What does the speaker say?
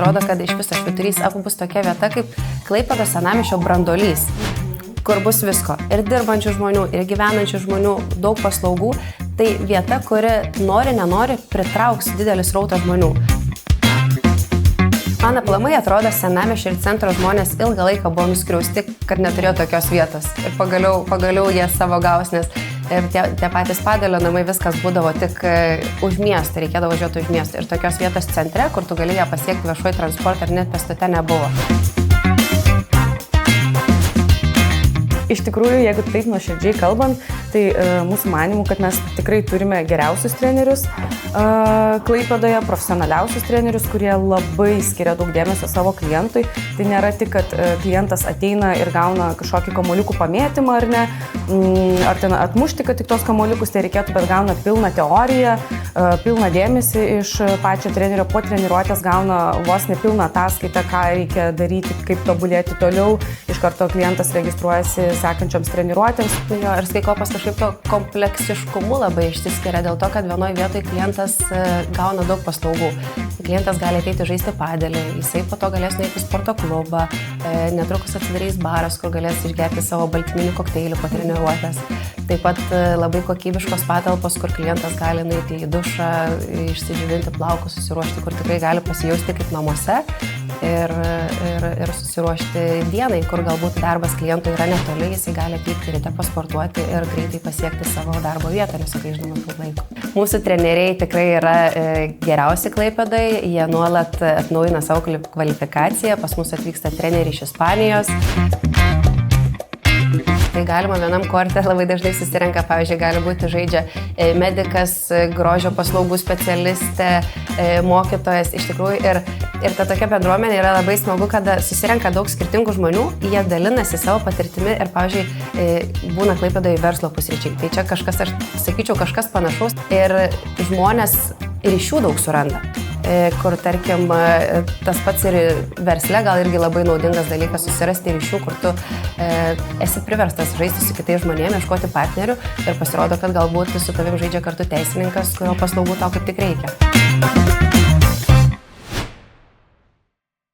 pasirodo, kad iš viso Švyturys bus tokia vieta kaip Klaipėdos senamiesčio branduolys, kur bus visko. Ir dirbančių žmonių, ir gyvenančių žmonių, daug paslaugų. Tai vieta, kuri nenori pritrauks didelį srautą žmonių. Man aplamai atrodo, senamiesčio ir centro žmonės ilgą laiką buvo nuskriausti, kad neturėjo tokios vietos. Ir pagaliau jie savo gaus, nes tie patys Padelio namai viskas būdavo tik už miestą, reikėdavo važiuoti už miestą. Ir tokios vietos centre, kur tu galėjai pasiekti viešuoju transportą ir net pėstute nebuvo. Iš tikrųjų, jeigu taip nuoširdžiai kalbant, tai mūsų manimų, kad mes tikrai turime geriausius trenerius Klaipėdoje, profesionaliausius trenerius, kurie labai skiria daug dėmesio savo klientui. Tai nėra tik, kad klientas ateina ir gauna kažkokį kamuoliukų pamėtymą ar ne, ar ten atmušti, kad tik tos kamuoliukus tai reikėtų, bet gauna pilną teoriją, pilną dėmesį iš pačio trenerio, po treniruotės gauna vos nepilną ataskaitą, ką reikia daryti, kaip tobulėti toliau. Iš karto klientas registruojasi sekančioms treniruotėms. Jo, ir Skaikopas kažkaip to kompleksiškumu labai išsiskiria dėl to, kad vienoje vietoje klientas gauna daug paslaugų. Klientas gali ateiti žaisti padelį, jisai po to galės nueiti į sporto klubą, netrukus atsidarys baras, kur galės išgerti savo baltyminį kokteilį po treniruotės. Taip pat labai kokybiškos patalpos, kur klientas gali nueiti į dušą, išsidžiovinti plaukus, susiruošti, kur tikrai gali pasijausti kaip namuose ir susiruošti dienai, kur galbūt darbas klientui yra netoli, jisai gali atvykti ryte pasportuoti ir greitai pasiekti savo darbo vietą, nesugaišdamas daug laiko. Mūsų treneriai tikrai yra geriausi Klaipėdoje, jie nuolat atnaujina savo kvalifikaciją, pas mus atvyksta treneriai iš Ispanijos. Tai galima vienam korte labai dažnai susirenka, pavyzdžiui, gali būti žaidžia medikas, grožio paslaugų specialistė, mokytojas, iš tikrųjų. Ir ta tokia bendruomenė yra labai smagu, kada susirenka daug skirtingų žmonių, jie dalinasi savo patirtimi ir, pavyzdžiui, būna Klaipėdoje verslo pusryčiai. Tai čia kažkas, aš sakyčiau, kažkas panašaus ir žmonės ryšių daug suranda. Kur, tarkim, tas pats ir versle gal irgi labai naudingas dalykas susirasti ryšių, kur tu esi priverstas žaisti su kitais žmonėmis, ieškoti partnerių ir pasirodo, kad galbūt su tavim žaidžia kartu teisininkas, kurio paslaugų tau kaip tik reikia.